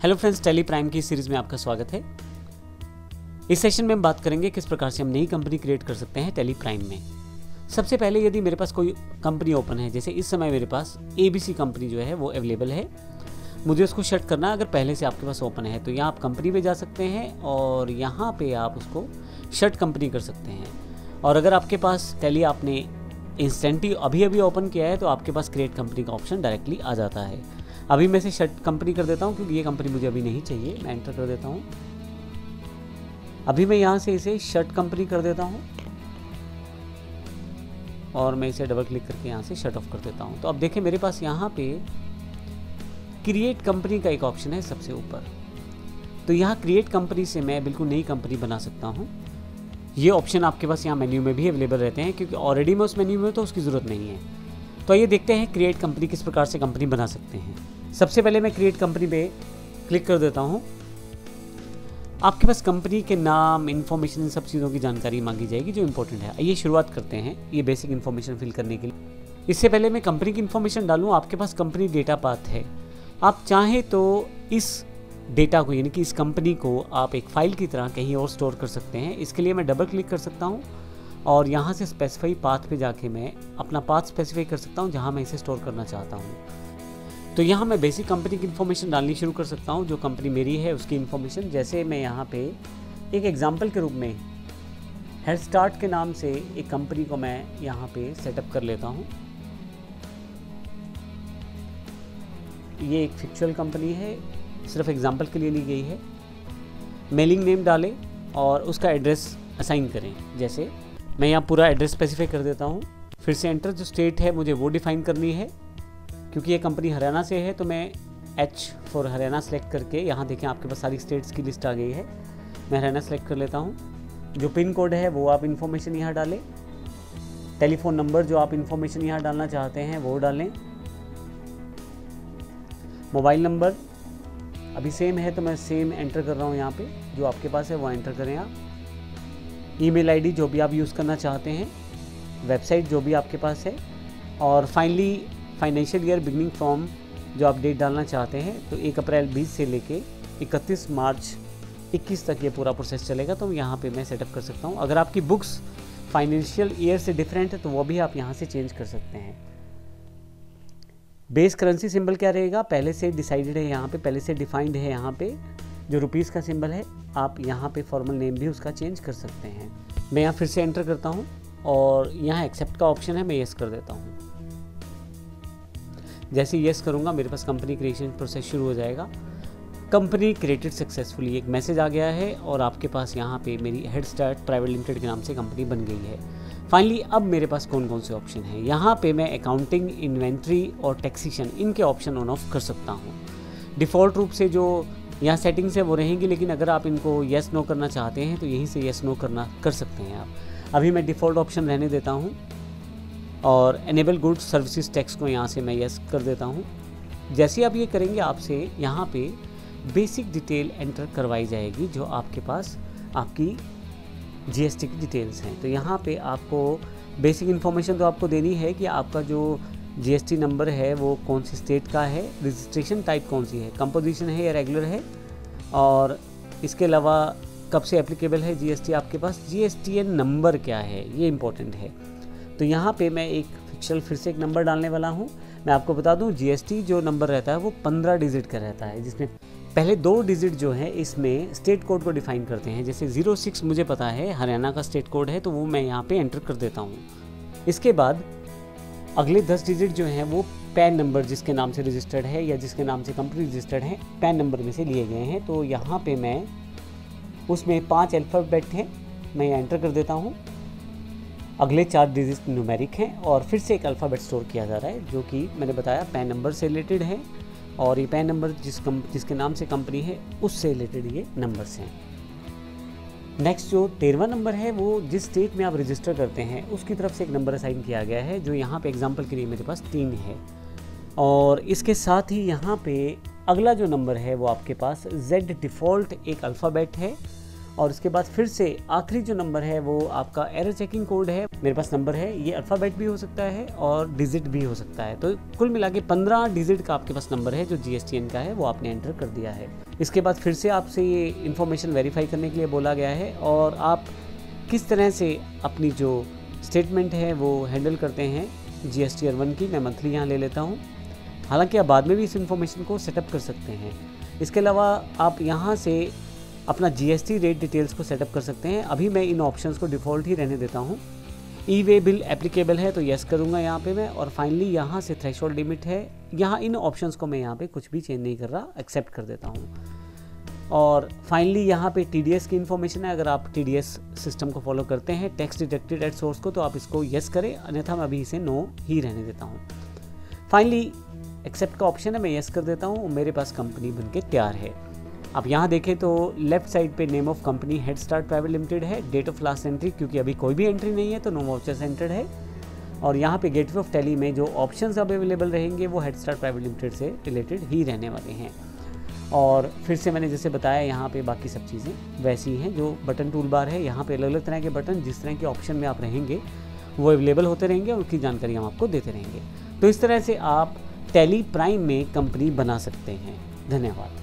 Hello friends, tally prime की series में आपका स्वागत है। इस सेशन में हम बात करेंगे किस प्रकार से हम नई कंपनी क्रिएट कर सकते हैं टैली प्राइम में। सबसे पहले यदि मेरे पास कोई कंपनी ओपन है, जैसे इस समय मेरे पास ABC कंपनी जो है वो अवेलेबल है, मुझे उसको शट करना है। अगर पहले से आपके पास ओपन है तो यहाँ आप कंपनी पे जा सकते हैं और यहाँ पे आप उसको शट कंपनी कर सकते हैं। और अगर आपके पास टैली आपने इंस्टेंटली अभी ओपन किया है तो आपके पास क्रिएट कंपनी का ऑप्शन डायरेक्टली आ जाता है। अभी मैं इसे शट कंपनी कर देता हूँ क्योंकि ये कंपनी मुझे अभी नहीं चाहिए। मैं एंटर कर देता हूँ। अभी मैं यहाँ से इसे शट कंपनी कर देता हूँ और मैं इसे डबल क्लिक करके यहाँ से शट ऑफ कर देता हूँ। तो अब देखें मेरे पास यहाँ पे क्रिएट कंपनी का एक ऑप्शन है सबसे ऊपर। तो यहाँ क्रिएट कंपनी से मैं बिल्कुल नई कंपनी बना सकता हूँ। ये ऑप्शन आपके पास यहाँ मेन्यू में भी अवेलेबल रहते हैं, क्योंकि ऑलरेडी मैं उस मेन्यू में तो उसकी ज़रूरत नहीं है। तो आइए देखते हैं क्रिएट कंपनी किस प्रकार से कंपनी बना सकते हैं। सबसे पहले मैं क्रिएट कंपनी पे क्लिक कर देता हूँ। आपके पास कंपनी के नाम, इन्फॉर्मेशन, इन सब चीज़ों की जानकारी मांगी जाएगी जो इंपॉर्टेंट है। आइए शुरुआत करते हैं ये बेसिक इन्फॉर्मेशन फिल करने के लिए। इससे पहले मैं कंपनी की इन्फॉर्मेशन डालूँ, आपके पास कंपनी डेटा पाथ है। आप चाहें तो इस डेटा को, यानी कि इस कंपनी को आप एक फाइल की तरह कहीं और स्टोर कर सकते हैं। इसके लिए मैं डबल क्लिक कर सकता हूँ और यहाँ से स्पेसिफाई पाथ पे जाके मैं अपना पाथ स्पेसिफाई कर सकता हूँ जहाँ मैं इसे स्टोर करना चाहता हूँ। तो यहाँ मैं बेसिक कंपनी की इन्फॉर्मेशन डालनी शुरू कर सकता हूँ, जो कंपनी मेरी है उसकी इन्फॉर्मेशन। जैसे मैं यहाँ पे एक एग्जांपल के रूप में हेड स्टार्ट के नाम से एक कंपनी को मैं यहाँ पे सेटअप कर लेता हूँ। ये एक फिक्चुअल कंपनी है, सिर्फ एग्जांपल के लिए ली गई है। मेलिंग नेम डालें और उसका एड्रेस असाइन करें। जैसे मैं यहाँ पूरा एड्रेस स्पेसिफाई कर देता हूँ। फिर से एंटर, जो स्टेट है मुझे वो डिफाइन करनी है। क्योंकि ये कंपनी हरियाणा से है तो मैं H फॉर हरियाणा सेलेक्ट करके, यहाँ देखें आपके पास सारी स्टेट्स की लिस्ट आ गई है। मैं हरियाणा सेलेक्ट कर लेता हूँ। जो पिन कोड है वो आप इन्फॉर्मेशन यहाँ डालें। टेलीफोन नंबर जो आप इन्फॉर्मेशन यहाँ डालना चाहते हैं वो डालें। मोबाइल नंबर अभी सेम है तो मैं सेम एंटर कर रहा हूँ। यहाँ पे जो आपके पास है वो एंटर करें आप। ईमेल आईडी जो भी आप यूज़ करना चाहते हैं, वेबसाइट जो भी आपके पास है, और finally financial year beginning from जो आप डेट डालना चाहते हैं। तो 1 अप्रैल 20 से लेके 31 मार्च 21 तक ये पूरा प्रोसेस चलेगा। तो यहाँ पे मैं सेटअप कर सकता हूँ। अगर आपकी बुक्स फाइनेंशियल ईयर से डिफरेंट है तो वो भी आप यहाँ से चेंज कर सकते हैं। बेस करेंसी सिंबल क्या रहेगा, पहले से डिसाइडेड है, यहाँ पे पहले से डिफाइंड है। यहाँ पे जो रुपीज़ का सिंबल है, आप यहाँ पे फॉर्मल नेम भी उसका चेंज कर सकते हैं। मैं यहाँ फिर से एंटर करता हूँ और यहाँ एक्सेप्ट का ऑप्शन है, मैं येस कर देता हूँ। जैसे येस करूँगा मेरे पास कंपनी क्रिएशन प्रोसेस शुरू हो जाएगा। कंपनी क्रिएटेड सक्सेसफुली एक मैसेज आ गया है और आपके पास यहाँ पे मेरी हेड स्टार्ट प्राइवेट लिमिटेड के नाम से कंपनी बन गई है। फाइनली अब मेरे पास कौन कौन से ऑप्शन हैं, यहाँ पे मैं अकाउंटिंग, इन्वेंट्री और टैक्सेशन, इनके ऑप्शन ऑन ऑफ कर सकता हूँ। डिफ़ॉल्ट रूप से जो यहाँ सेटिंग्स है वो रहेंगी, लेकिन अगर आप इनको येस नो करना चाहते हैं तो यहीं से येस नो कर सकते हैं आप। अभी मैं डिफ़ॉल्ट ऑप्शन रहने देता हूँ और एनेबल गुड्स सर्विसेज टैक्स को यहाँ से मैं येस कर देता हूँ। जैसे आप ये करेंगे आपसे यहाँ पे बेसिक डिटेल एंटर करवाई जाएगी, जो आपके पास आपकी GST की डिटेल्स हैं। तो यहाँ पे आपको बेसिक इन्फॉर्मेशन तो आपको देनी है कि आपका जो GST नंबर है वो कौन सी स्टेट का है, रजिस्ट्रेशन टाइप कौन सी है, कंपोजिशन है या रेगुलर है, और इसके अलावा कब से एप्लीकेबल है GST आपके पास, GSTN नंबर क्या है, ये इंपॉर्टेंट है। तो यहाँ पे मैं एक फिक्चुअल फिर से एक नंबर डालने वाला हूँ। मैं आपको बता दूँ GST जो नंबर रहता है वो 15 डिजिट का रहता है, जिसमें पहले 2 डिजिट जो है इसमें स्टेट कोड को डिफाइन करते हैं। जैसे 06 मुझे पता है हरियाणा का स्टेट कोड है, तो वो मैं यहाँ पे एंटर कर देता हूँ। इसके बाद अगले 10 डिजिट जो हैं वो पैन नंबर जिसके नाम से रजिस्टर्ड है या जिसके नाम से कंपनी रजिस्टर्ड है, पैन नंबर में से लिए गए हैं। तो यहाँ पे मैं उसमें 5 अल्फ़ाबेट हैं, मैं एंटर कर देता हूँ। अगले 4 डिजिट न्यूमेरिक हैं और फिर से एक अल्फ़ाबेट स्टोर किया जा रहा है, जो कि मैंने बताया पैन नंबर से रिलेटेड है। और ये पैन नंबर जिसके नाम से कंपनी है उससे रिलेटेड ये नंबर्स हैं। नेक्स्ट जो 13वां नंबर है वो जिस स्टेट में आप रजिस्टर करते हैं उसकी तरफ से एक नंबर असाइन किया गया है, जो यहाँ पे एग्जांपल के लिए मेरे पास 3 है। और इसके साथ ही यहाँ पे अगला जो नंबर है वो आपके पास Z डिफ़ॉल्ट एक अल्फ़ाबेट है और उसके बाद फिर से आखिरी जो नंबर है वो आपका एरर चेकिंग कोड है। मेरे पास नंबर है, ये अल्फ़ाबेट भी हो सकता है और डिजिट भी हो सकता है। तो कुल मिला के 15 डिजिट का आपके पास नंबर है जो GSTN का है, वो आपने एंटर कर दिया है। इसके बाद फिर से आपसे ये इन्फॉर्मेशन वेरीफाई करने के लिए बोला गया है और आप किस तरह से अपनी जो स्टेटमेंट है वो हैंडल करते हैं GST Year 1 की। मैं मंथली यहाँ ले लेता हूँ। हालांकि आप बाद में भी इस इन्फॉर्मेशन को सेटअप कर सकते हैं। इसके अलावा आप यहाँ से अपना GST रेट डिटेल्स को सेटअप कर सकते हैं। अभी मैं इन ऑप्शंस को डिफ़ॉल्ट ही रहने देता हूँ। ई-वे बिल एप्लीकेबल है तो यस करूँगा यहाँ पे मैं। और फाइनली यहाँ से थ्रेशोल्ड लिमिट है, यहाँ इन ऑप्शंस को मैं यहाँ पे कुछ भी चेंज नहीं कर रहा, एक्सेप्ट कर देता हूँ। और फाइनली यहाँ पे TDS की इन्फॉर्मेशन है। अगर आप TDS सिस्टम को फॉलो करते हैं, टैक्स डिडक्टेड एट सोर्स को, तो आप इसको यस करें, अन्यथा मैं अभी इसे नो ही रहने देता हूँ। फाइनली एक्सेप्ट का ऑप्शन है, मैं यस कर देता हूँ। मेरे पास कंपनी बनके तैयार है। आप यहाँ देखें तो लेफ्ट साइड पे name of company head start private limited है। डेट ऑफ लास्ट एंट्री, क्योंकि अभी कोई भी एंट्री नहीं है तो नो वाउचर्स एंटर्ड है। और यहाँ पे गेटवे ऑफ टैली में जो ऑप्शंस अवेलेबल रहेंगे वो हेड स्टार्ट प्राइवेट लिमिटेड से रिलेटेड ही रहने वाले हैं। और फिर से मैंने जैसे बताया, यहाँ पे बाकी सब चीज़ें वैसी हैं। जो बटन टूल बार है, यहाँ पे अलग अलग तरह के बटन, जिस तरह के ऑप्शन में आप रहेंगे वो अवेलेबल होते रहेंगे, उनकी जानकारी हम आपको देते रहेंगे। तो इस तरह से आप टैली प्राइम में कंपनी बना सकते हैं। धन्यवाद।